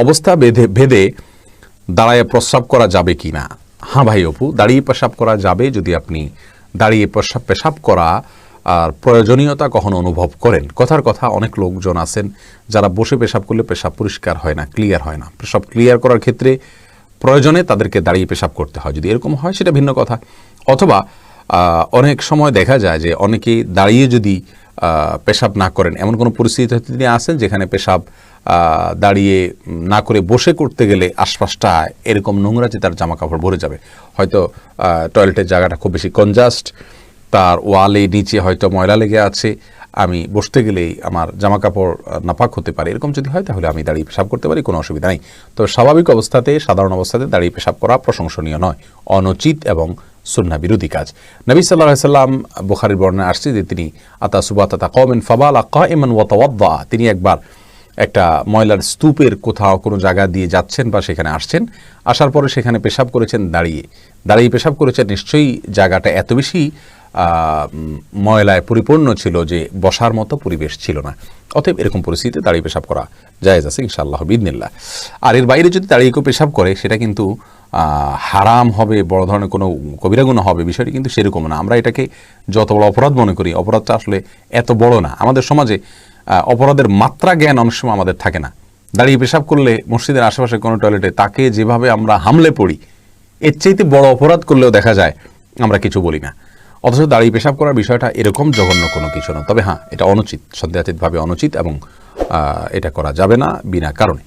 অবস্থা ভেদে দাঁড়ায় প্রস্রাব করা যাবে কি না? হ্যাঁ ভাই অপু, দাঁড়িয়ে পেশাব করা যাবে যদি আপনি দাঁড়িয়ে পেশাব করা আর প্রয়োজনীয়তা কখনো অনুভব করেন। কথার কথা, অনেক লোকজন আছেন যারা বসে পেশাব করলে পেশাব পরিষ্কার হয় না, ক্লিয়ার হয় না। পেশাব ক্লিয়ার করার ক্ষেত্রে প্রয়োজনে তাদেরকে দাঁড়িয়ে পেশাব করতে হয়। যদি এরকম হয় সেটা ভিন্ন কথা। অথবা অনেক সময় দেখা যায় যে অনেকেই দাঁড়িয়ে যদি পেশাব না করেন, এমন কোনো পরিস্থিতি তিনি আসেন যেখানে পেশাব দাঁড়িয়ে না করে বসে করতে গেলে আশপাশটা এরকম নোংরাতে তার জামা কাপড় ভরে যাবে। হয়তো টয়লেটের জায়গাটা খুব বেশি কনজাস্ট, তার ওয়ালে নিচে হয়তো ময়লা লেগে আছে, আমি বসতে গেলেই আমার জামা কাপড় নাপাক হতে পারে। এরকম যদি হয় তাহলে আমি দাঁড়িয়ে পেশাব করতে পারি, কোনো অসুবিধা নেই। তো স্বাভাবিক অবস্থাতে, সাধারণ অবস্থাতে দাঁড়িয়ে পেশাব করা প্রশংসনীয় নয়, অনুচিত এবং সুন্নাহ বিরোধী কাজ। নবী সাল্লাল্লাহু আলাইহি ওয়াসাল্লাম, বুখারীর বর্ণনায় আসছে যে তিনি আতা সুবাতাতা কওমিন ফাবালা কাইমান ওয়া তাওয়াদ্দা, তিনি একবার একটা ময়লার স্তূপের কোথাও কোনো জায়গা দিয়ে যাচ্ছেন বা সেখানে আসছেন, আসার পরে সেখানে পেশাব করেছেন, দাঁড়িয়ে পেশাব করেছেন। নিশ্চয়ই জায়গাটা এত বেশি ময়লায় পরিপূর্ণ ছিল যে বসার মতো পরিবেশ ছিল না। অতএব এরকম পরিস্থিতিতে দাঁড়িয়ে পেশাব করা জায়েজ আছে ইনশাআল্লাহ বিইذনিল্লাহ। আর এর বাইরে যদি দাঁড়িয়ে কেউ পেশাব করে সেটা কিন্তু হারাম হবে, বড় ধরনের কোনো কবিরা গুনাহ হবে, বিষয়টি কিন্তু সেরকম না। আমরা এটাকে যত বড় অপরাধ মনে করি, অপরাধটা আসলে এত বড় না। আমাদের সমাজে অপরাধের মাত্রা জ্ঞান অনেক সময় আমাদের থাকে না। দাঁড়িয়ে পেশাব করলে মসজিদের আশেপাশে কোনো টয়লেটে তাকে যেভাবে আমরা হামলে পড়ি, এর চাইতে বড় অপরাধ করলেও দেখা যায় আমরা কিছু বলি না। অথচ দাঁড়িয়ে পেশাব করার বিষয়টা এরকম জঘন্য কোনো কিছু না। তবে হ্যাঁ, এটা অনুচিত, সন্দেহাতীতভাবে অনুচিত এবং এটা করা যাবে না বিনা কারণে।